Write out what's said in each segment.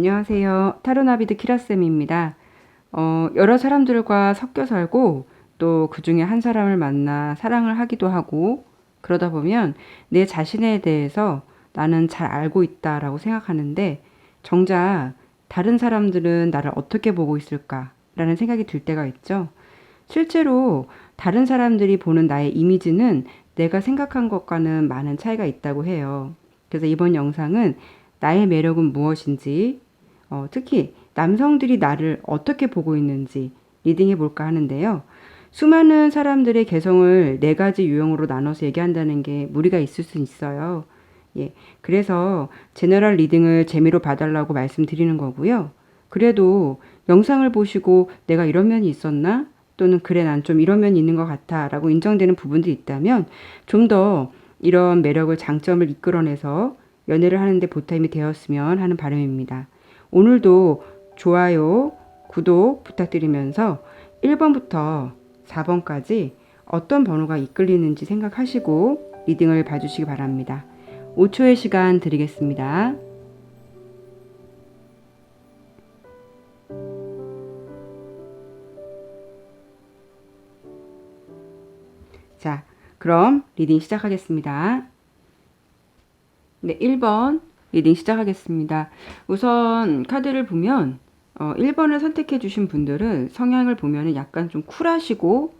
안녕하세요. 타로나비드 키라쌤입니다. 여러 사람들과 섞여 살고 또 그 중에 한 사람을 만나 사랑을 하기도 하고 그러다 보면 내 자신에 대해서 나는 잘 알고 있다라고 생각하는데 정작 다른 사람들은 나를 어떻게 보고 있을까라는 생각이 들 때가 있죠. 실제로 다른 사람들이 보는 나의 이미지는 내가 생각한 것과는 많은 차이가 있다고 해요. 그래서 이번 영상은 나의 매력은 무엇인지, 특히 남성들이 나를 어떻게 보고 있는지 리딩해 볼까 하는데요. 수많은 사람들의 개성을 네 가지 유형으로 나눠서 얘기한다는 게 무리가 있을 수 있어요. 예. 그래서 제너럴 리딩을 재미로 봐달라고 말씀드리는 거고요. 그래도 영상을 보시고 내가 이런 면이 있었나? 또는 그래, 난 좀 이런 면이 있는 것 같아 라고 인정되는 부분들이 있다면 좀 더 이런 매력을, 장점을 이끌어내서 연애를 하는데 보탬이 되었으면 하는 바람입니다. 오늘도 좋아요, 구독 부탁드리면서 1번부터 4번까지 어떤 번호가 이끌리는지 생각하시고 리딩을 봐주시기 바랍니다. 5초의 시간 드리겠습니다. 자, 그럼 리딩 시작하겠습니다. 네, 1번 리딩 시작하겠습니다. 우선 카드를 보면 1번을 선택해 주신 분들은 성향을 보면 약간 좀 쿨하시고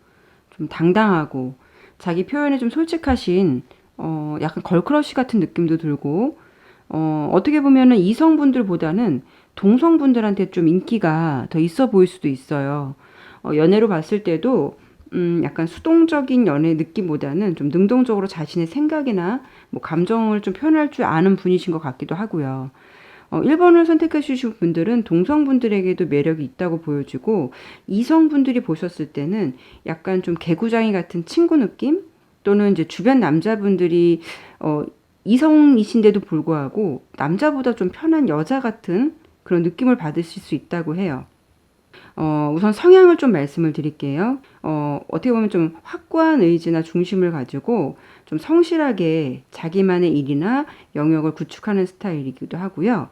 좀 당당하고 자기 표현에 좀 솔직하신 약간 걸크러쉬 같은 느낌도 들고 어떻게 보면은 이성분들보다는 동성분들한테 좀 인기가 더 있어 보일 수도 있어요. 연애로 봤을 때도 약간 수동적인 연애 느낌보다는 좀 능동적으로 자신의 생각이나 뭐 감정을 좀 표현할 줄 아는 분이신 것 같기도 하고요. 1번을 선택해 주신 분들은 동성분들에게도 매력이 있다고 보여지고 이성분들이 보셨을 때는 약간 좀 개구장이 같은 친구 느낌? 또는 이제 주변 남자분들이 이성이신데도 불구하고 남자보다 좀 편한 여자 같은 그런 느낌을 받으실 수 있다고 해요. 우선 성향을 좀 말씀을 드릴게요. 어떻게 보면 좀 확고한 의지나 중심을 가지고 좀 성실하게 자기만의 일이나 영역을 구축하는 스타일이기도 하고요.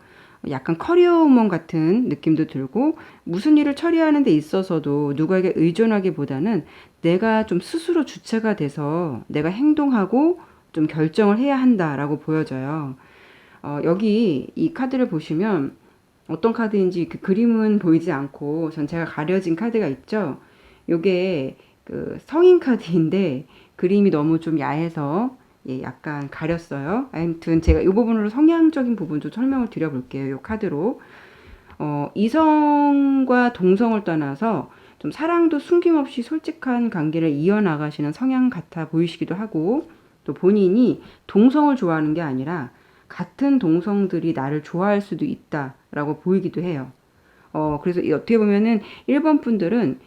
약간 커리어 우먼 같은 느낌도 들고 무슨 일을 처리하는 데 있어서도 누구에게 의존하기보다는 내가 좀 스스로 주체가 돼서 내가 행동하고 좀 결정을 해야 한다라고 보여져요. 여기 이 카드를 보시면 어떤 카드인지 그 그림은 보이지 않고 전체가 가려진 카드가 있죠. 요게 그 성인 카드인데 그림이 너무 좀 야해서 약간 가렸어요. 아무튼 제가 이 부분으로 성향적인 부분 좀 설명을 드려볼게요. 요 카드로. 이성과 동성을 떠나서 좀 사랑도 숨김없이 솔직한 관계를 이어나가시는 성향 같아 보이시기도 하고 또 본인이 동성을 좋아하는 게 아니라 같은 동성들이 나를 좋아할 수도 있다라고 보이기도 해요. 그래서 어떻게 보면은 1번 분들은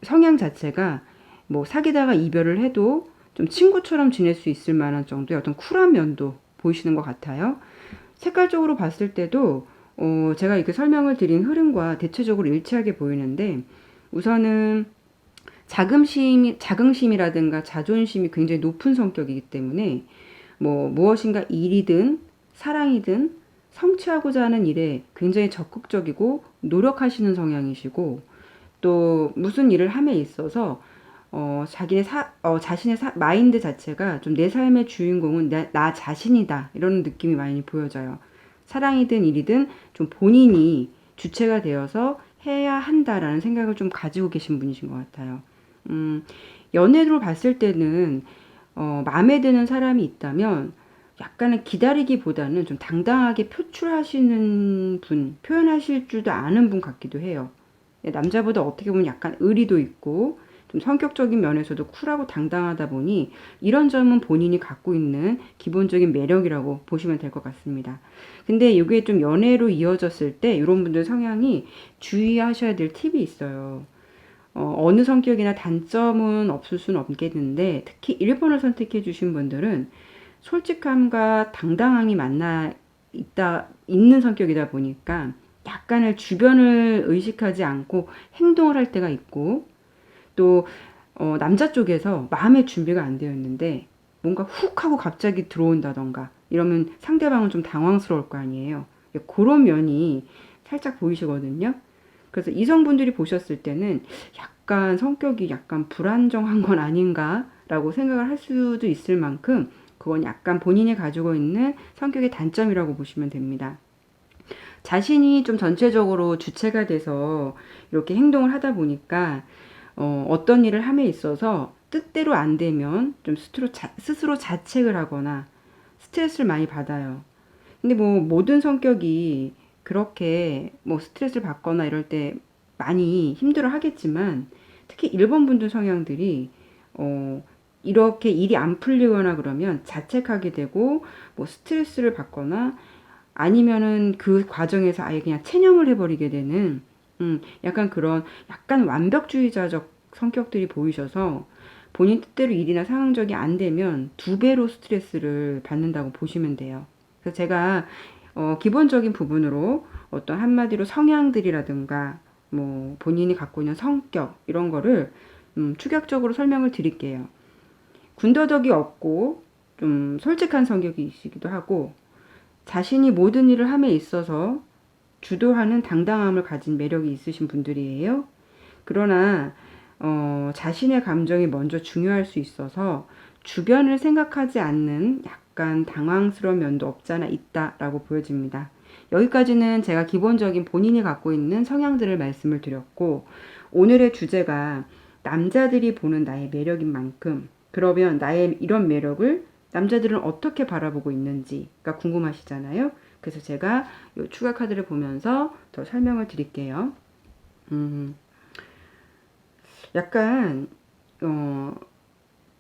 성향 자체가 뭐 사귀다가 이별을 해도 좀 친구처럼 지낼 수 있을 만한 정도의 어떤 쿨한 면도 보이시는 것 같아요. 색깔적으로 봤을 때도 제가 이렇게 설명을 드린 흐름과 대체적으로 일치하게 보이는데 우선은 자긍심이라든가 자존심이 굉장히 높은 성격이기 때문에 뭐 무엇인가 일이든 사랑이든 성취하고자 하는 일에 굉장히 적극적이고 노력하시는 성향이시고 또 무슨 일을 함에 있어서 자신의 마인드 자체가 좀 내 삶의 주인공은 나 자신이다 이런 느낌이 많이 보여져요. 사랑이든 일이든 좀 본인이 주체가 되어서 해야 한다라는 생각을 좀 가지고 계신 분이신 것 같아요. 연애로 봤을 때는 마음에 드는 사람이 있다면 약간은 기다리기보다는 좀 당당하게 표출하시는 분, 표현하실 줄도 아는 분 같기도 해요. 남자보다 어떻게 보면 약간 의리도 있고 좀 성격적인 면에서도 쿨하고 당당하다 보니 이런 점은 본인이 갖고 있는 기본적인 매력이라고 보시면 될 것 같습니다. 근데 이게 좀 연애로 이어졌을 때 이런 분들 성향이 주의하셔야 될 팁이 있어요. 어느 성격이나 단점은 없을 수는 없겠는데 특히 1번을 선택해 주신 분들은 솔직함과 당당함이 있는 성격이다 보니까 약간의 주변을 의식하지 않고 행동을 할 때가 있고 또 남자 쪽에서 마음의 준비가 안 되어 있는데 뭔가 훅 하고 갑자기 들어온다던가 이러면 상대방은 좀 당황스러울 거 아니에요. 그런 면이 살짝 보이시거든요. 그래서 이성분들이 보셨을 때는 약간 성격이 약간 불안정한 건 아닌가라고 생각을 할 수도 있을 만큼 그건 약간 본인이 가지고 있는 성격의 단점이라고 보시면 됩니다. 자신이 좀 전체적으로 주체가 돼서 이렇게 행동을 하다 보니까 어떤 일을 함에 있어서 뜻대로 안 되면 좀 스스로 자책을 하거나 스트레스를 많이 받아요. 근데 뭐 모든 성격이 그렇게 뭐 스트레스를 받거나 이럴 때 많이 힘들어 하겠지만 특히 1번 분들 성향들이 어 이렇게 일이 안 풀리거나 그러면 자책하게 되고 뭐 스트레스를 받거나 아니면은 그 과정에서 아예 그냥 체념을 해버리게 되는 약간 그런 약간 완벽주의자적 성격들이 보이셔서 본인 뜻대로 일이나 상황적이 안 되면 두 배로 스트레스를 받는다고 보시면 돼요. 그래서 제가 기본적인 부분으로 어떤 한마디로 성향들이라든가 뭐 본인이 갖고 있는 성격 이런 거를 축약적으로 설명을 드릴게요. 군더더기 없고 좀 솔직한 성격이시기도 하고 자신이 모든 일을 함에 있어서 주도하는 당당함을 가진 매력이 있으신 분들이에요. 그러나 자신의 감정이 먼저 중요할 수 있어서 주변을 생각하지 않는 약간 당황스러운 면도 없잖아 있다라고 보여집니다. 여기까지는 제가 기본적인 본인이 갖고 있는 성향들을 말씀을 드렸고 오늘의 주제가 남자들이 보는 나의 매력인 만큼 그러면 나의 이런 매력을 남자들은 어떻게 바라보고 있는지가 궁금하시잖아요. 그래서 제가 이 추가 카드를 보면서 더 설명을 드릴게요. 약간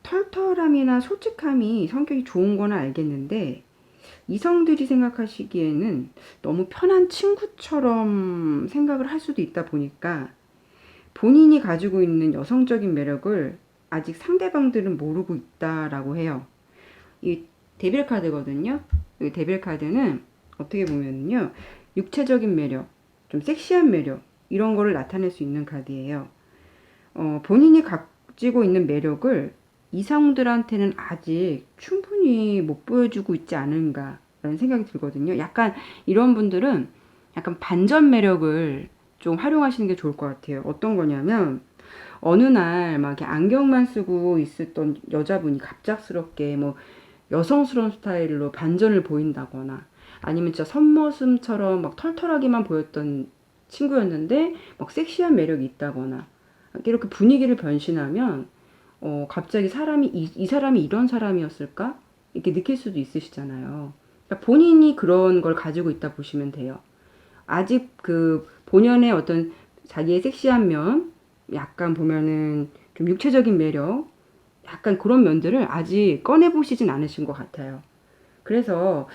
털털함이나 솔직함이 성격이 좋은 건 알겠는데 이성들이 생각하시기에는 너무 편한 친구처럼 생각을 할 수도 있다 보니까 본인이 가지고 있는 여성적인 매력을 아직 상대방들은 모르고 있다라고 해요. 이 데빌 카드거든요. 이 데빌 카드는 어떻게 보면요. 육체적인 매력, 좀 섹시한 매력 이런 거를 나타낼 수 있는 카드예요. 본인이 가지고 있는 매력을 이성들한테는 아직 충분히 못 보여주고 있지 않은가라는 생각이 들거든요. 약간 이런 분들은 약간 반전 매력을 좀 활용하시는 게 좋을 것 같아요. 어떤 거냐면 어느 날 막 이렇게 안경만 쓰고 있었던 여자분이 갑작스럽게 뭐 여성스러운 스타일로 반전을 보인다거나 아니면 진짜 선머슴처럼 막 털털하게만 보였던 친구였는데 막 섹시한 매력이 있다거나 이렇게 분위기를 변신하면 갑자기 이 사람이 이런 사람이었을까? 이렇게 느낄 수도 있으시잖아요. 그러니까 본인이 그런 걸 가지고 있다 보시면 돼요. 아직 그 본연의 어떤 자기의 섹시한 면, 약간 보면은 좀 육체적인 매력, 약간 그런 면들을 아직 꺼내보시진 않으신 것 같아요. 그래서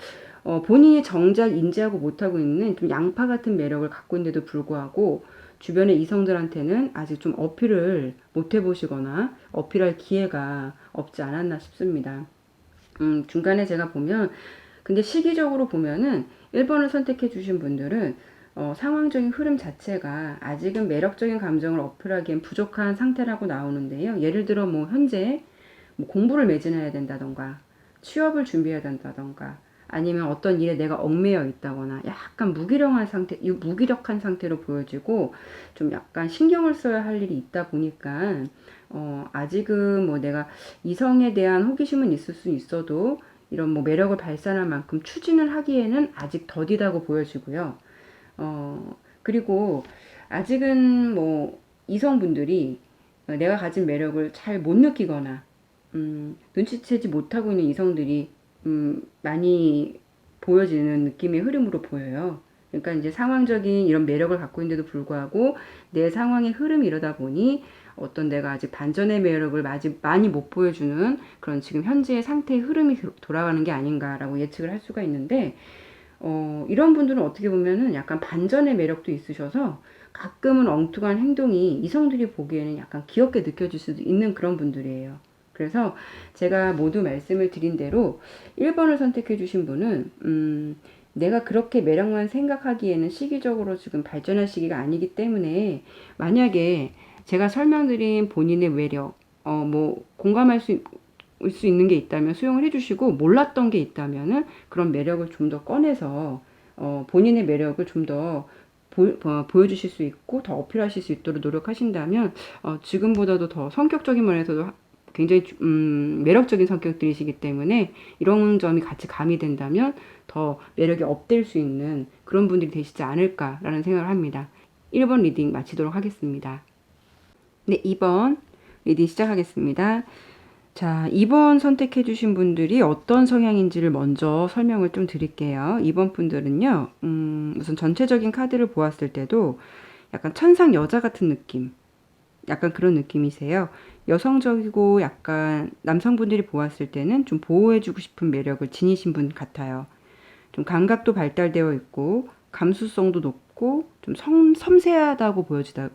본인이 정작 인지하고 못하고 있는 좀 양파 같은 매력을 갖고 있는데도 불구하고 주변의 이성들한테는 아직 좀 어필을 못 해보시거나 어필할 기회가 없지 않았나 싶습니다. 중간에 제가 보면 근데 시기적으로 보면은 1번을 선택해 주신 분들은 상황적인 흐름 자체가 아직은 매력적인 감정을 어필하기엔 부족한 상태라고 나오는데요. 예를 들어 뭐 현재 뭐 공부를 매진해야 된다던가 취업을 준비해야 된다던가 아니면 어떤 일에 내가 얽매여 있다거나 약간 무기력한 상태로 보여지고 좀 약간 신경을 써야 할 일이 있다 보니까 아직은 뭐 내가 이성에 대한 호기심은 있을 수 있어도 이런 뭐 매력을 발산할 만큼 추진을 하기에는 아직 더디다고 보여지고요. 그리고 아직은 뭐 이성분들이 내가 가진 매력을 잘 못 느끼거나 눈치채지 못하고 있는 이성들이 많이 보여지는 느낌의 흐름으로 보여요. 그러니까 이제 상황적인 이런 매력을 갖고 있는데도 불구하고 내 상황의 흐름이 이러다 보니 어떤 내가 아직 반전의 매력을 아직 많이 못 보여주는 그런 지금 현재의 상태의 흐름이 돌아가는 게 아닌가라고 예측을 할 수가 있는데 이런 분들은 어떻게 보면은 약간 반전의 매력도 있으셔서 가끔은 엉뚱한 행동이 이성들이 보기에는 약간 귀엽게 느껴질 수도 있는 그런 분들이에요. 그래서 제가 모두 말씀을 드린 대로 1번을 선택해 주신 분은 내가 그렇게 매력만 생각하기에는 시기적으로 지금 발전할 시기가 아니기 때문에 만약에 제가 설명드린 본인의 매력, 뭐 공감할 수 있는 게 있다면 수용을 해주시고 몰랐던 게 있다면은 그런 매력을 좀 더 꺼내서 본인의 매력을 좀 더 보여주실 수 있고 더 어필하실 수 있도록 노력하신다면 지금보다도 더 성격적인 면에서도 굉장히 매력적인 성격들이시기 때문에 이런 점이 같이 가미된다면 더 매력이 업될 수 있는 그런 분들이 되시지 않을까라는 생각을 합니다. 1번 리딩 마치도록 하겠습니다. 네, 2번 리딩 시작하겠습니다. 자, 2번 선택해 주신 분들이 어떤 성향인지를 먼저 설명을 좀 드릴게요. 2번 분들은요, 우선 전체적인 카드를 보았을 때도 약간 천상 여자 같은 느낌, 약간 그런 느낌이세요. 여성적이고 약간 남성분들이 보았을 때는 좀 보호해주고 싶은 매력을 지니신 분 같아요. 좀 감각도 발달되어 있고 감수성도 높고 좀 섬세하다고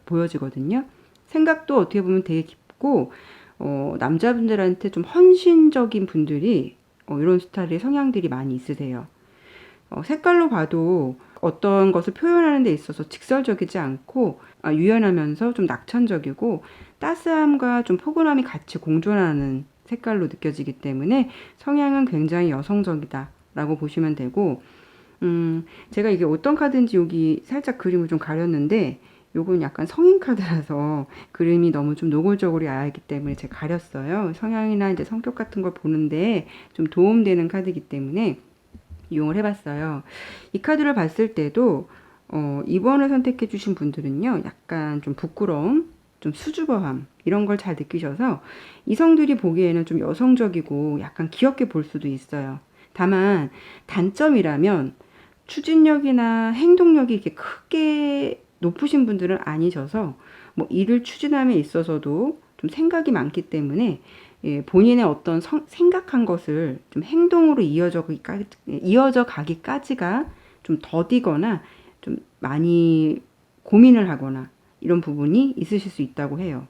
보여지거든요. 생각도 어떻게 보면 되게 깊고 남자분들한테 좀 헌신적인 분들이 이런 스타일의 성향들이 많이 있으세요. 색깔로 봐도 어떤 것을 표현하는 데 있어서 직설적이지 않고 유연하면서 좀 낙천적이고 따스함과 좀 포근함이 같이 공존하는 색깔로 느껴지기 때문에 성향은 굉장히 여성적이다 라고 보시면 되고 제가 이게 어떤 카드인지 여기 살짝 그림을 좀 가렸는데 요건 약간 성인 카드라서 그림이 너무 좀 노골적으로 야하기 때문에 제가 가렸어요. 성향이나 이제 성격 같은 걸 보는데 좀 도움되는 카드이기 때문에 이용을 해봤어요. 이 카드를 봤을 때도 2번을 선택해 주신 분들은요, 약간 좀 부끄러움, 좀 수줍어함 이런 걸 잘 느끼셔서 이성들이 보기에는 좀 여성적이고 약간 귀엽게 볼 수도 있어요. 다만 단점이라면 추진력이나 행동력이 이렇게 크게 높으신 분들은 아니셔서 뭐 일을 추진함에 있어서도 좀 생각이 많기 때문에 본인의 어떤 생각한 것을 좀 행동으로 이어져 가기까지가 좀 더디거나 좀 많이 고민을 하거나 이런 부분이 있으실 수 있다고 해요.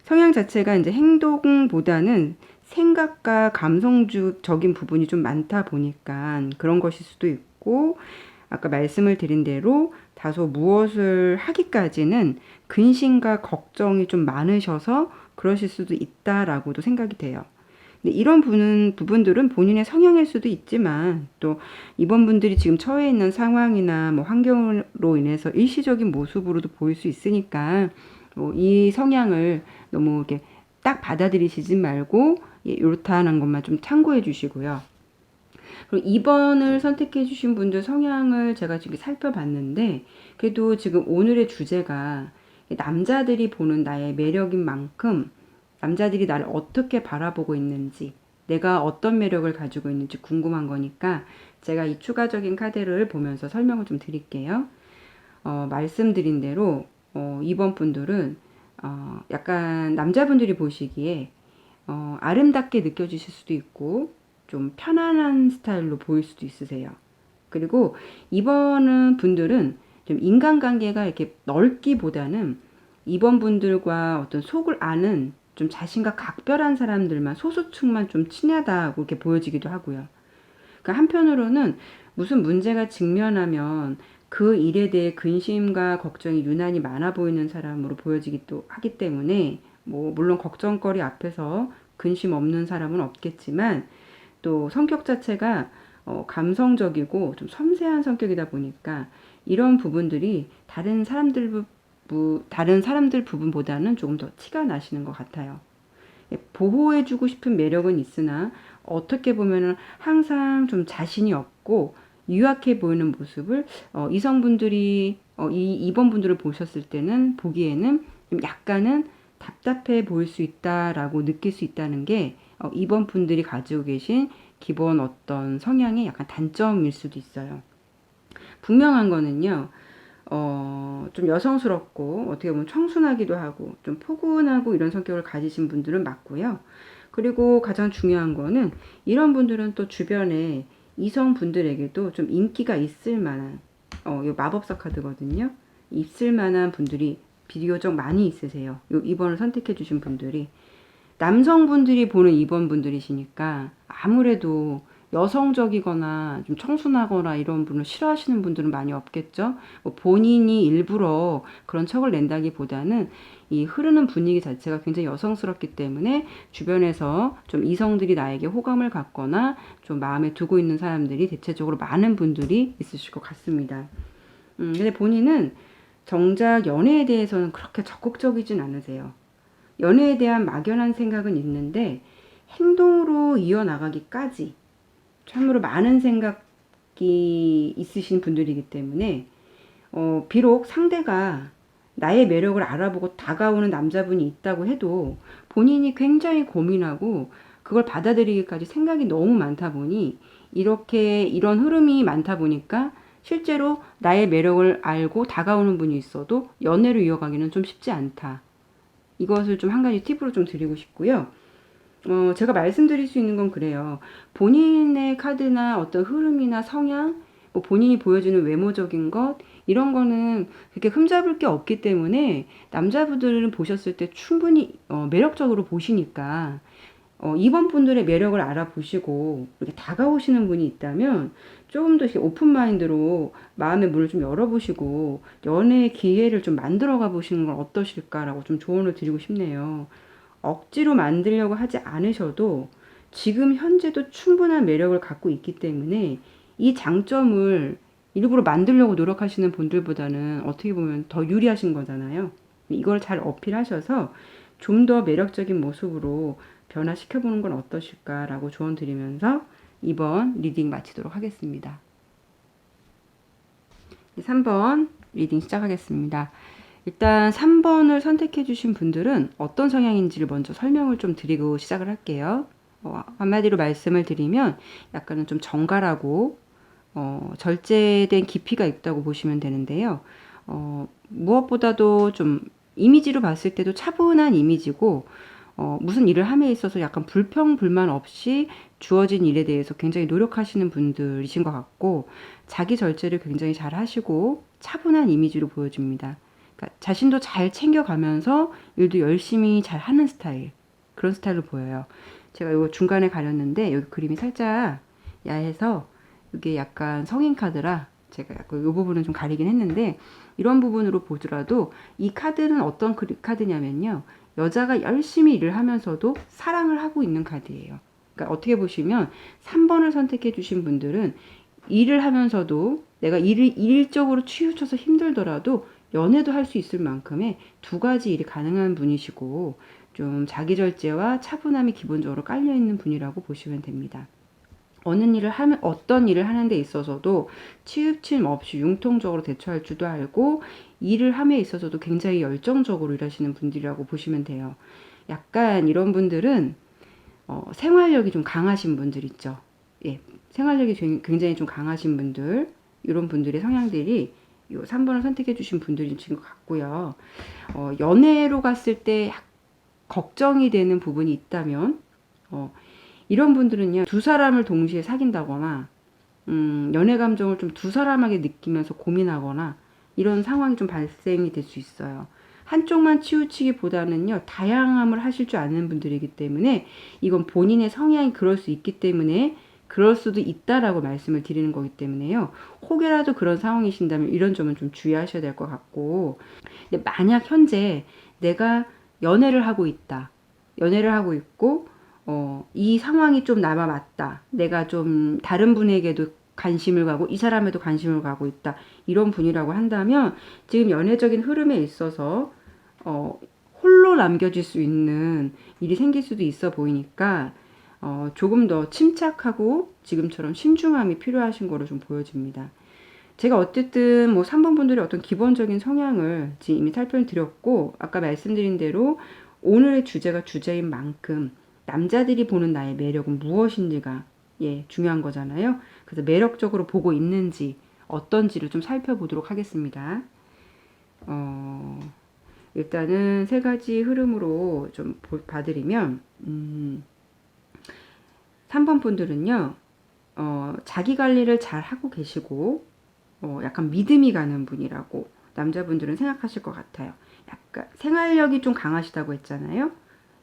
성향 자체가 이제 행동보다는 생각과 감성적인 부분이 좀 많다 보니까 그런 것일 수도 있고, 아까 말씀을 드린 대로 다소 무엇을 하기까지는 근심과 걱정이 좀 많으셔서 그러실 수도 있다라고도 생각이 돼요. 근데 이런 부분들은 본인의 성향일 수도 있지만 또 이번 분들이 지금 처해 있는 상황이나 뭐 환경으로 인해서 일시적인 모습으로도 보일 수 있으니까 이 성향을 너무 이렇게 딱 받아들이시지 말고 이렇다는 것만 좀 참고해 주시고요. 그리고 2번을 선택해 주신 분들 성향을 제가 지금 살펴봤는데 그래도 지금 오늘의 주제가 남자들이 보는 나의 매력인 만큼 남자들이 나를 어떻게 바라보고 있는지 내가 어떤 매력을 가지고 있는지 궁금한 거니까 제가 이 추가적인 카드를 보면서 설명을 좀 드릴게요. 말씀드린 대로 2번 분들은 약간 남자분들이 보시기에 아름답게 느껴지실 수도 있고 좀 편안한 스타일로 보일 수도 있으세요. 그리고 이번 분들은 좀 인간관계가 이렇게 넓기보다는 이번 분들과 어떤 속을 아는 좀 자신과 각별한 사람들만 소수층만 좀 친하다고 이렇게 보여지기도 하고요. 그러니까 한편으로는 무슨 문제가 직면하면 그 일에 대해 근심과 걱정이 유난히 많아 보이는 사람으로 보여지기도 하기 때문에 뭐 물론 걱정거리 앞에서 근심 없는 사람은 없겠지만 또 성격 자체가 감성적이고 좀 섬세한 성격이다 보니까 이런 부분들이 다른 사람들 부분보다는 조금 더 티가 나시는 것 같아요. 보호해주고 싶은 매력은 있으나 어떻게 보면은 항상 좀 자신이 없고 유약해 보이는 모습을 이성분들이 이번 분들을 보셨을 때는 보기에는 좀 약간은 답답해 보일 수 있다라고 느낄 수 있다는 게 이번 분들이 가지고 계신 기본 어떤 성향의 약간 단점일 수도 있어요. 분명한 거는요. 좀 여성스럽고 어떻게 보면 청순하기도 하고 좀 포근하고 이런 성격을 가지신 분들은 맞고요. 그리고 가장 중요한 거는 이런 분들은 또 주변에 이성분들에게도 좀 인기가 있을 만한 이 마법사 카드거든요. 있을 만한 분들이 비교적 많이 있으세요. 요 2번을 선택해 주신 분들이 남성분들이 보는 2번 분들이시니까 아무래도 여성적이거나 좀 청순하거나 이런 분을 싫어하시는 분들은 많이 없겠죠. 뭐 본인이 일부러 그런 척을 낸다기보다는 이 흐르는 분위기 자체가 굉장히 여성스럽기 때문에 주변에서 좀 이성들이 나에게 호감을 갖거나 좀 마음에 두고 있는 사람들이 대체적으로 많은 분들이 있으실 것 같습니다. 근데 본인은 정작 연애에 대해서는 그렇게 적극적이진 않으세요. 연애에 대한 막연한 생각은 있는데 행동으로 이어나가기까지 참으로 많은 생각이 있으신 분들이기 때문에 비록 상대가 나의 매력을 알아보고 다가오는 남자분이 있다고 해도 본인이 굉장히 고민하고 그걸 받아들이기까지 생각이 너무 많다 보니 이렇게 이런 흐름이 많다 보니까 실제로 나의 매력을 알고 다가오는 분이 있어도 연애를 이어가기는 좀 쉽지 않다. 이것을 좀 한 가지 팁으로 좀 드리고 싶고요. 제가 말씀드릴 수 있는 건 그래요. 본인의 카드나 어떤 흐름이나 성향, 뭐 본인이 보여주는 외모적인 것, 이런 거는 그렇게 흠잡을 게 없기 때문에 남자분들은 보셨을 때 충분히 매력적으로 보시니까 이번 분들의 매력을 알아보시고 이렇게 다가오시는 분이 있다면 조금 더 이렇게 오픈 마인드로 마음의 문을 좀 열어보시고 연애의 기회를 좀 만들어가 보시는 건 어떠실까라고 좀 조언을 드리고 싶네요. 억지로 만들려고 하지 않으셔도 지금 현재도 충분한 매력을 갖고 있기 때문에 이 장점을 일부러 만들려고 노력하시는 분들보다는 어떻게 보면 더 유리하신 거잖아요. 이걸 잘 어필하셔서 좀 더 매력적인 모습으로 변화시켜보는 건 어떠실까라고 조언 드리면서 이번 리딩 마치도록 하겠습니다. 3번 리딩 시작하겠습니다. 일단 3번을 선택해 주신 분들은 어떤 성향인지를 먼저 설명을 좀 드리고 시작을 할게요. 한마디로 말씀을 드리면 약간은 좀 정갈하고 절제된 깊이가 있다고 보시면 되는데요. 무엇보다도 좀 이미지로 봤을 때도 차분한 이미지고 무슨 일을 함에 있어서 약간 불평, 불만 없이 주어진 일에 대해서 굉장히 노력하시는 분들이신 것 같고 자기 절제를 굉장히 잘 하시고 차분한 이미지로 보여집니다. 그러니까 자신도 잘 챙겨가면서 일도 열심히 잘 하는 스타일, 그런 스타일로 보여요. 제가 이거 중간에 가렸는데 여기 그림이 살짝 야해서 이게 약간 성인 카드라 제가 약간 이 부분은 좀 가리긴 했는데 이런 부분으로 보더라도 이 카드는 어떤 카드냐면요. 여자가 열심히 일을 하면서도 사랑을 하고 있는 카드예요. 그러니까 어떻게 보시면 3번을 선택해 주신 분들은 일을 하면서도 내가 일적으로 치우쳐서 힘들더라도 연애도 할 수 있을 만큼의 두 가지 일이 가능한 분이시고 좀 자기 절제와 차분함이 기본적으로 깔려 있는 분이라고 보시면 됩니다. 어떤 일을 하는 데 있어서도 치우침 없이 융통적으로 대처할 줄도 알고 일을 함에 있어서도 굉장히 열정적으로 일하시는 분들이라고 보시면 돼요. 약간 이런 분들은 생활력이 좀 강하신 분들 있죠. 예, 생활력이 굉장히 좀 강하신 분들, 이런 분들의 성향들이 요 3번을 선택해 주신 분들인 것 같고요. 연애로 갔을 때 걱정이 되는 부분이 있다면 이런 분들은요, 두 사람을 동시에 사귄다거나, 연애 감정을 좀 두 사람에게 느끼면서 고민하거나, 이런 상황이 좀 발생이 될 수 있어요. 한쪽만 치우치기보다는요, 다양함을 하실 줄 아는 분들이기 때문에, 이건 본인의 성향이 그럴 수 있기 때문에, 그럴 수도 있다라고 말씀을 드리는 거기 때문에요. 혹여라도 그런 상황이신다면 이런 점은 좀 주의하셔야 될 것 같고, 근데 만약 현재 내가 연애를 하고 있다. 연애를 하고 있고, 이 상황이 좀 나와 맞다. 내가 좀 다른 분에게도 관심을 가고 이 사람에도 관심을 가고 있다. 이런 분이라고 한다면 지금 연애적인 흐름에 있어서 홀로 남겨질 수 있는 일이 생길 수도 있어 보이니까 조금 더 침착하고 지금처럼 신중함이 필요하신 거로 좀 보여집니다. 제가 어쨌든 뭐 3번 분들의 어떤 기본적인 성향을 지금 이미 살펴드렸고 아까 말씀드린 대로 오늘의 주제가 주제인 만큼 남자들이 보는 나의 매력은 무엇인지가 중요한 거잖아요. 그래서 매력적으로 보고 있는지 어떤지를 좀 살펴보도록 하겠습니다. 일단은 세 가지 흐름으로 좀 봐드리면 3번 분들은요. 자기 관리를 잘 하고 계시고 약간 믿음이 가는 분이라고 남자분들은 생각하실 것 같아요. 약간 생활력이 좀 강하시다고 했잖아요.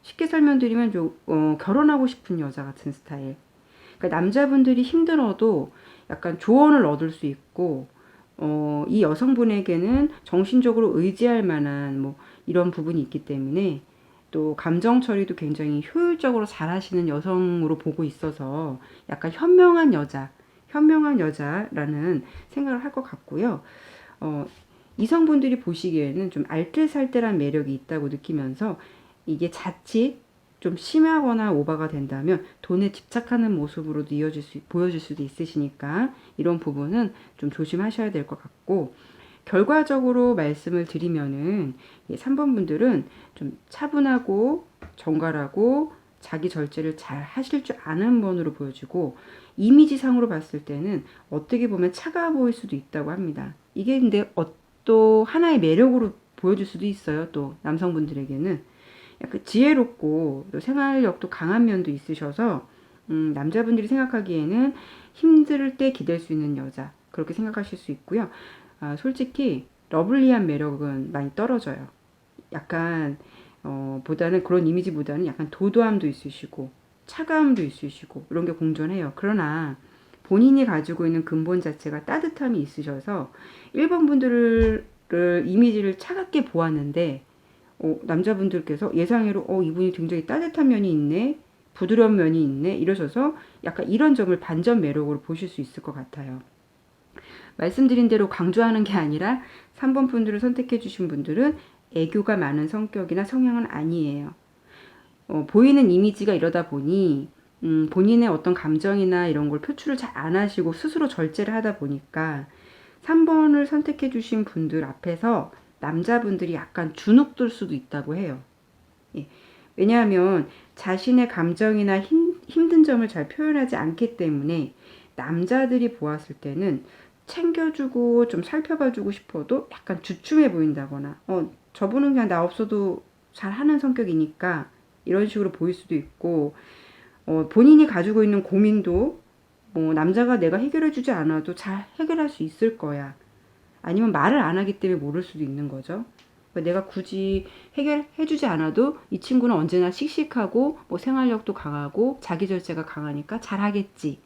쉽게 설명드리면 좀 결혼하고 싶은 여자 같은 스타일. 그러니까 남자분들이 힘들어도 약간 조언을 얻을 수 있고, 이 여성분에게는 정신적으로 의지할 만한 뭐 이런 부분이 있기 때문에 또 감정 처리도 굉장히 효율적으로 잘 하시는 여성으로 보고 있어서 약간 현명한 여자라는 생각을 할 것 같고요. 어, 이성분들이 보시기에는 좀 알뜰살뜰한 매력이 있다고 느끼면서 이게 자칫 좀 심하거나 오버가 된다면 돈에 집착하는 모습으로 보여질 수도 있으시니까 이런 부분은 좀 조심하셔야 될 것 같고, 결과적으로 말씀을 드리면은 3번 분들은 좀 차분하고 정갈하고 자기 절제를 잘 하실 줄 아는 분으로 보여지고, 이미지상으로 봤을 때는 어떻게 보면 차가워 보일 수도 있다고 합니다. 이게 근데 또 하나의 매력으로 보여줄 수도 있어요. 또 남성분들에게는 약간 지혜롭고 또 생활력도 강한 면도 있으셔서 남자분들이 생각하기에는 힘들 때 기댈 수 있는 여자, 그렇게 생각하실 수 있고요. 솔직히 러블리한 매력은 많이 떨어져요. 약간 보다는 그런 이미지보다는 약간 도도함도 있으시고 차가움도 있으시고 이런 게 공존해요. 그러나 본인이 가지고 있는 근본 자체가 따뜻함이 있으셔서 1번 분들을 이미지를 차갑게 보았는데, 남자분들께서 예상외로 이분이 굉장히 따뜻한 면이 있네, 부드러운 면이 있네 이러셔서 약간 이런 점을 반전 매력으로 보실 수 있을 것 같아요. 말씀드린 대로 강조하는 게 아니라 3번 분들을 선택해 주신 분들은 애교가 많은 성격이나 성향은 아니에요. 보이는 이미지가 이러다 보니 본인의 어떤 감정이나 이런 걸 표출을 잘 안 하시고 스스로 절제를 하다 보니까 3번을 선택해 주신 분들 앞에서 남자분들이 약간 주눅들 수도 있다고 해요. 예. 왜냐하면 자신의 감정이나 힘든 점을 잘 표현하지 않기 때문에 남자들이 보았을 때는 챙겨주고 좀 살펴봐주고 싶어도 약간 주춤해 보인다거나, 저분은 그냥 나 없어도 잘하는 성격이니까 이런 식으로 보일 수도 있고, 본인이 가지고 있는 고민도 남자가 내가 해결해주지 않아도 잘 해결할 수 있을 거야. 아니면 말을 안 하기 때문에 모를 수도 있는 거죠. 내가 굳이 해결해주지 않아도 이 친구는 언제나 씩씩하고 뭐 생활력도 강하고 자기 절제가 강하니까 잘하겠지.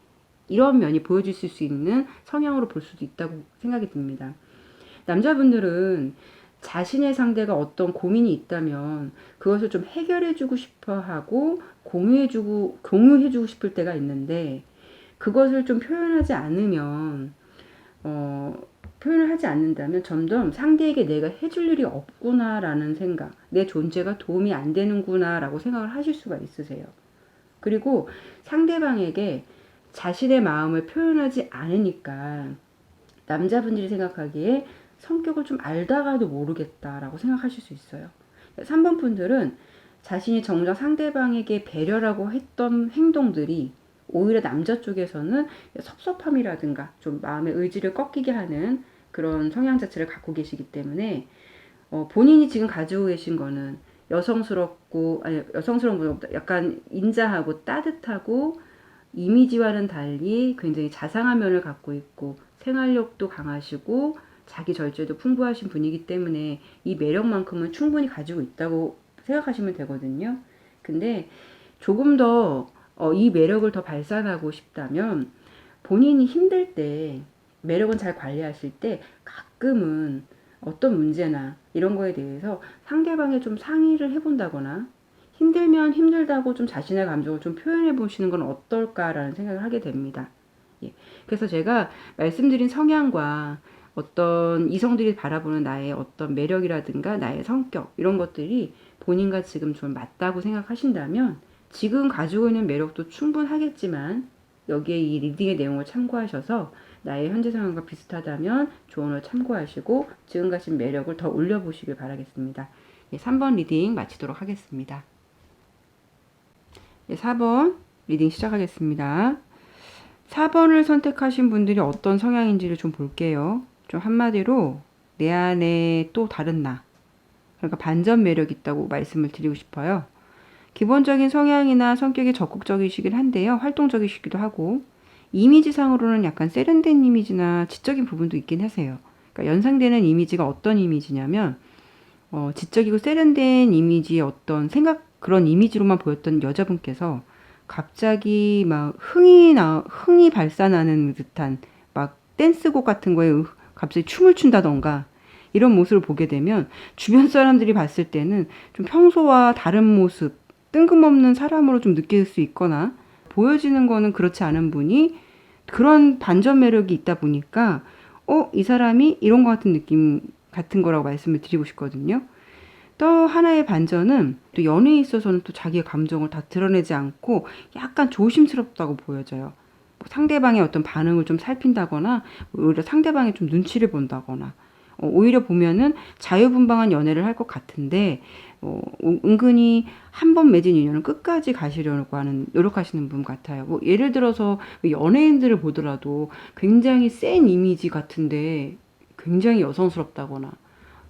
이런 면이 보여질 수 있는 성향으로 볼 수도 있다고 생각이 듭니다. 남자분들은 자신의 상대가 어떤 고민이 있다면 그것을 좀 해결해주고 싶어 하고 공유해주고 싶을 때가 있는데, 그것을 좀 표현을 하지 않는다면 점점 상대에게 내가 해줄 일이 없구나라는 생각, 내 존재가 도움이 안 되는구나라고 생각을 하실 수가 있으세요. 그리고 상대방에게 자신의 마음을 표현하지 않으니까 남자분들이 생각하기에 성격을 좀 알다가도 모르겠다라고 생각하실 수 있어요. 3번 분들은 자신이 정작 상대방에게 배려라고 했던 행동들이 오히려 남자 쪽에서는 섭섭함이라든가 좀 마음의 의지를 꺾이게 하는 그런 성향 자체를 갖고 계시기 때문에, 본인이 지금 가지고 계신 거는 여성스러운 것보다 약간 인자하고 따뜻하고 이미지와는 달리 굉장히 자상한 면을 갖고 있고 생활력도 강하시고 자기 절제도 풍부하신 분이기 때문에 이 매력만큼은 충분히 가지고 있다고 생각하시면 되거든요. 근데 조금 더 이 매력을 더 발산하고 싶다면 본인이 힘들 때 매력은 잘 관리하실 때 가끔은 어떤 문제나 이런 거에 대해서 상대방에 좀 상의를 해본다거나, 힘들면 힘들다고 좀 자신의 감정을 좀 표현해 보시는 건 어떨까라는 생각을 하게 됩니다. 예. 그래서 제가 말씀드린 성향과 어떤 이성들이 바라보는 나의 어떤 매력이라든가 나의 성격 이런 것들이 본인과 지금 좀 맞다고 생각하신다면 지금 가지고 있는 매력도 충분하겠지만 여기에 이 리딩의 내용을 참고하셔서 나의 현재 상황과 비슷하다면 조언을 참고하시고 지금 가진 매력을 더 올려보시길 바라겠습니다. 3번 리딩 마치도록 하겠습니다. 4번 리딩 시작하겠습니다. 4번을 선택하신 분들이 어떤 성향인지를 좀 볼게요. 좀 한마디로 내 안에 또 다른 나, 그러니까 반전 매력 있다고 말씀을 드리고 싶어요. 기본적인 성향이나 성격이 적극적이시긴 한데요. 활동적이시기도 하고 이미지상으로는 약간 세련된 이미지나 지적인 부분도 있긴 하세요. 그러니까 연상되는 이미지가 어떤 이미지냐면 지적이고 세련된 이미지의 어떤 그런 이미지로만 보였던 여자분께서 갑자기 막 흥이 발산하는 듯한 막 댄스곡 같은 거에 갑자기 춤을 춘다던가 이런 모습을 보게 되면 주변 사람들이 봤을 때는 좀 평소와 다른 모습, 뜬금없는 사람으로 좀 느낄 수 있거나 보여지는 거는 그렇지 않은 분이 그런 반전 매력이 있다 보니까 이 사람이 이런 것 같은 느낌 같은 거라고 말씀을 드리고 싶거든요. 또 하나의 반전은 또 연애에 있어서는 또 자기의 감정을 다 드러내지 않고 약간 조심스럽다고 보여져요. 뭐 상대방의 어떤 반응을 좀 살핀다거나 오히려 상대방의 좀 눈치를 본다거나 오히려 보면은 자유분방한 연애를 할 것 같은데 은근히 한 번 맺은 인연을 끝까지 가시려고 하는 노력하시는 분 같아요. 뭐 예를 들어서 연예인들을 보더라도 굉장히 센 이미지 같은데 굉장히 여성스럽다거나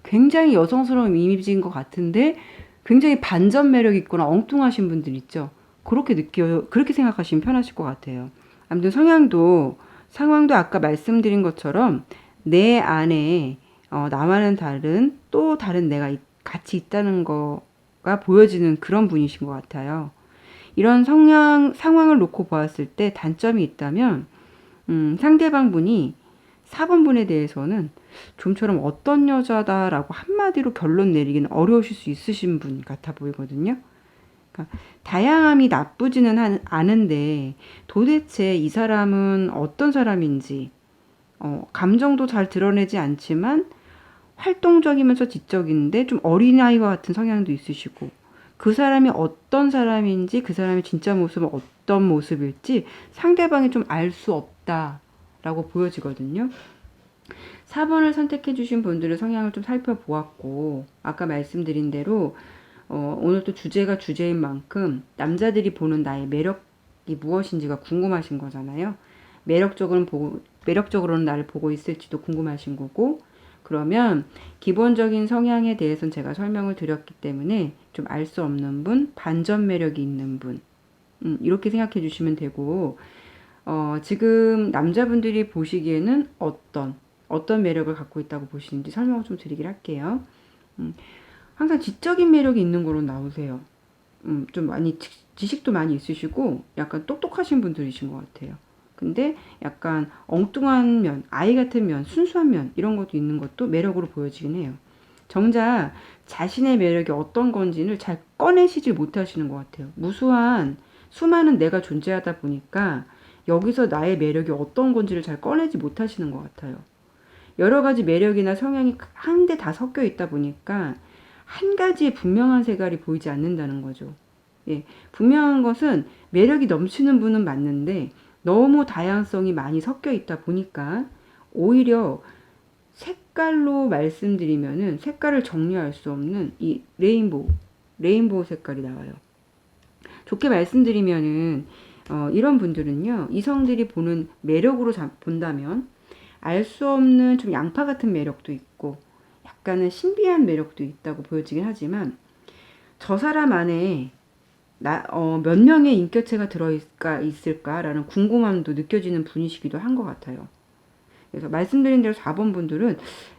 굉장히 여성스러운 이미지인 것 같은데 굉장히 반전 매력 있거나 엉뚱하신 분들 있죠. 그렇게 생각하시면 편하실 것 같아요. 아무튼 상황도 아까 말씀드린 것처럼 내 안에 나와는 또 다른 내가 같이 있다는 거가 보여지는 그런 분이신 것 같아요. 이런 상황을 놓고 보았을 때 단점이 있다면, 상대방 분이 4번 분에 대해서는 좀처럼 어떤 여자다라고 한마디로 결론 내리기는 어려우실 수 있으신 분 같아 보이거든요. 그러니까 다양함이 나쁘지는 않은데 도대체 이 사람은 어떤 사람인지 감정도 잘 드러내지 않지만 활동적이면서 지적인데 좀 어린아이와 같은 성향도 있으시고 그 사람이 어떤 사람인지 그 사람의 진짜 모습은 어떤 모습일지 상대방이 좀 알 수 없다라고 보여지거든요. 4번을 선택해 주신 분들의 성향을 좀 살펴보았고 아까 말씀드린 대로 오늘 또 주제가 주제인 만큼 남자들이 보는 나의 매력이 무엇인지가 궁금하신 거잖아요. 매력적으로는 나를 보고 있을지도 궁금하신 거고 그러면 기본적인 성향에 대해서는 제가 설명을 드렸기 때문에 좀 알 수 없는 분, 반전 매력이 있는 분 이렇게 생각해 주시면 되고 지금 남자분들이 보시기에는 어떤 매력을 갖고 있다고 보시는지 설명을 좀 드리긴 할게요. 항상 지적인 매력이 있는 걸로 나오세요. 좀 많이 지식도 많이 있으시고 약간 똑똑하신 분들이신 것 같아요. 근데 약간 엉뚱한 면, 아이 같은 면, 순수한 면 이런 것도 있는 것도 매력으로 보여지긴 해요. 정작 자신의 매력이 어떤 건지를 잘 꺼내시질 못하시는 것 같아요. 수많은 내가 존재하다 보니까 여기서 나의 매력이 어떤 건지를 잘 꺼내지 못하시는 것 같아요. 여러 가지 매력이나 성향이 한데 다 섞여 있다 보니까 한 가지의 분명한 색깔이 보이지 않는다는 거죠. 예, 분명한 것은 매력이 넘치는 분은 맞는데 너무 다양성이 많이 섞여 있다 보니까 오히려 색깔로 말씀드리면은 색깔을 정리할 수 없는 이 레인보우 색깔이 나와요. 좋게 말씀드리면은 이런 분들은요 이성들이 보는 매력으로 본다면 알 수 없는 좀 양파 같은 매력도 있고 약간은 신비한 매력도 있다고 보여지긴 하지만 저 사람 안에 몇 명의 인격체가 있을까라는 궁금함도 느껴지는 분이시기도 한 것 같아요. 그래서 말씀드린 대로 4번 분들은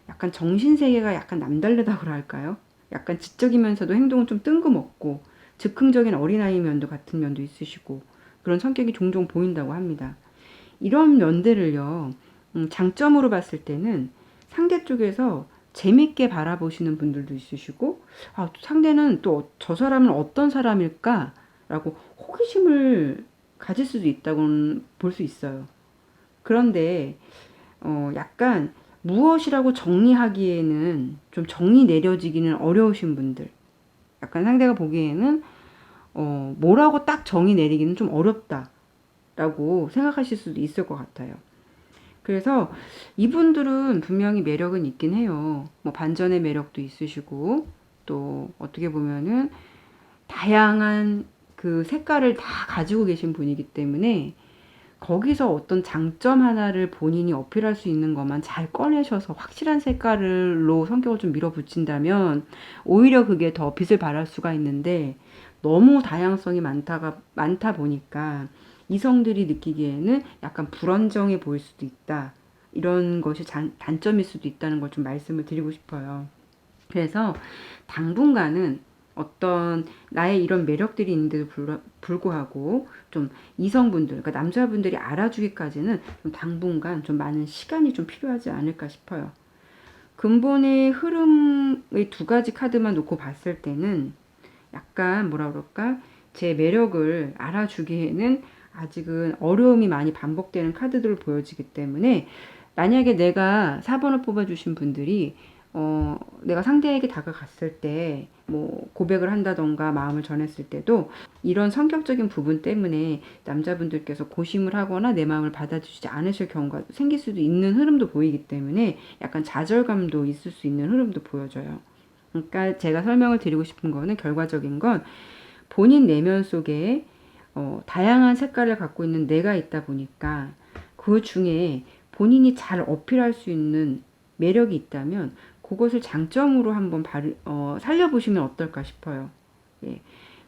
약간 정신세계가 약간 남다르다고 할까요? 약간 지적이면서도 행동은 좀 뜬금없고 즉흥적인 어린아이 면도 같은 면도 있으시고 그런 성격이 종종 보인다고 합니다. 이런 면들을요. 장점으로 봤을 때는 상대 쪽에서 재밌게 바라보시는 분들도 있으시고 상대는 또 저 사람은 어떤 사람일까? 라고 호기심을 가질 수도 있다고 볼 수 있어요. 그런데 약간 무엇이라고 정리하기에는 좀 정리 내려지기는 어려우신 분들 약간 상대가 보기에는 뭐라고 딱 정의 내리기는 좀 어렵다라고 생각하실 수도 있을 것 같아요. 그래서 이분들은 분명히 매력은 있긴 해요. 뭐 반전의 매력도 있으시고 또 어떻게 보면은 다양한 그 색깔을 다 가지고 계신 분이기 때문에 거기서 어떤 장점 하나를 본인이 어필할 수 있는 것만 잘 꺼내셔서 확실한 색깔로 성격을 좀 밀어붙인다면 오히려 그게 더 빛을 발할 수가 있는데 너무 다양성이 많다 보니까 이성들이 느끼기에는 약간 불안정해 보일 수도 있다. 이런 것이 단점일 수도 있다는 걸 좀 말씀을 드리고 싶어요. 그래서 당분간은 어떤 나의 이런 매력들이 있는데도 불구하고 좀 이성분들, 그러니까 남자분들이 알아주기까지는 좀 당분간 좀 많은 시간이 좀 필요하지 않을까 싶어요. 근본의 흐름의 두 가지 카드만 놓고 봤을 때는 약간 뭐라 그럴까? 제 매력을 알아주기에는 아직은 어려움이 많이 반복되는 카드들을 보여지기 때문에 만약에 내가 4번을 뽑아주신 분들이 내가 상대에게 다가갔을 때 뭐 고백을 한다던가 마음을 전했을 때도 이런 성격적인 부분 때문에 남자분들께서 고심을 하거나 내 마음을 받아주지 않으실 경우가 생길 수도 있는 흐름도 보이기 때문에 약간 좌절감도 있을 수 있는 흐름도 보여져요. 그러니까 제가 설명을 드리고 싶은 거는 결과적인 건 본인 내면 속에 다양한 색깔을 갖고 있는 내가 있다 보니까 그 중에 본인이 잘 어필할 수 있는 매력이 있다면 그것을 장점으로 한번 살려보시면 어떨까 싶어요. 예.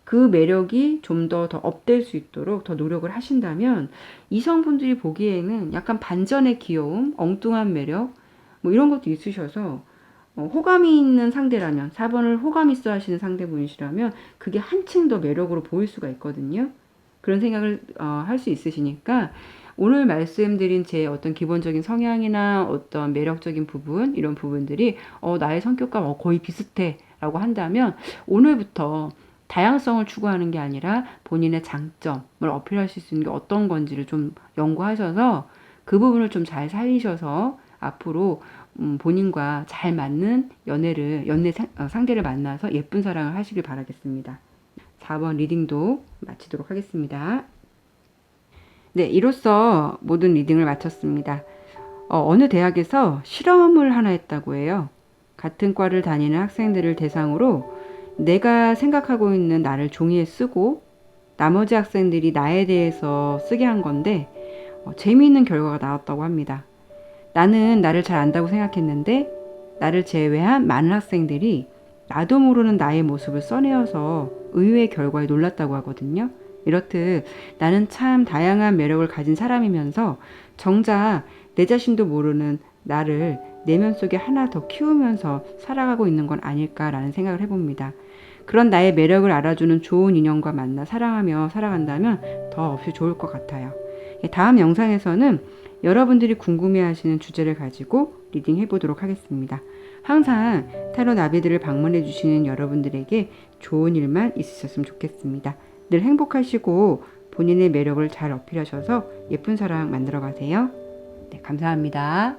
그 매력이 좀 더 업될 수 있도록 더 노력을 하신다면 이성분들이 보기에는 약간 반전의 귀여움, 엉뚱한 매력 뭐 이런 것도 있으셔서 호감이 있는 상대라면 4번을 호감 있어 하시는 상대분이시라면 그게 한층 더 매력으로 보일 수가 있거든요. 그런 생각을 할 수 있으시니까 오늘 말씀드린 제 어떤 기본적인 성향이나 어떤 매력적인 부분 이런 부분들이 나의 성격과 거의 비슷해 라고 한다면 오늘부터 다양성을 추구하는 게 아니라 본인의 장점을 어필하실 수 있는 게 어떤 건지를 좀 연구하셔서 그 부분을 좀 잘 살리셔서 앞으로 본인과 잘 맞는 상대를 만나서 예쁜 사랑을 하시길 바라겠습니다. 4번 리딩도 마치도록 하겠습니다. 네, 이로써 모든 리딩을 마쳤습니다. 어느 대학에서 실험을 하나 했다고 해요. 같은 과를 다니는 학생들을 대상으로 내가 생각하고 있는 나를 종이에 쓰고 나머지 학생들이 나에 대해서 쓰게 한 건데 재미있는 결과가 나왔다고 합니다. 나는 나를 잘 안다고 생각했는데 나를 제외한 많은 학생들이 나도 모르는 나의 모습을 써내어서 의외의 결과에 놀랐다고 하거든요. 이렇듯 나는 참 다양한 매력을 가진 사람이면서 정작 내 자신도 모르는 나를 내면 속에 하나 더 키우면서 살아가고 있는 건 아닐까라는 생각을 해봅니다. 그런 나의 매력을 알아주는 좋은 인연과 만나 사랑하며 살아간다면 더 없이 좋을 것 같아요. 다음 영상에서는 여러분들이 궁금해하시는 주제를 가지고 리딩 해보도록 하겠습니다. 항상 타로 나비들을 방문해 주시는 여러분들에게 좋은 일만 있으셨으면 좋겠습니다. 늘 행복하시고 본인의 매력을 잘 어필하셔서 예쁜 사랑 만들어 가세요. 네, 감사합니다.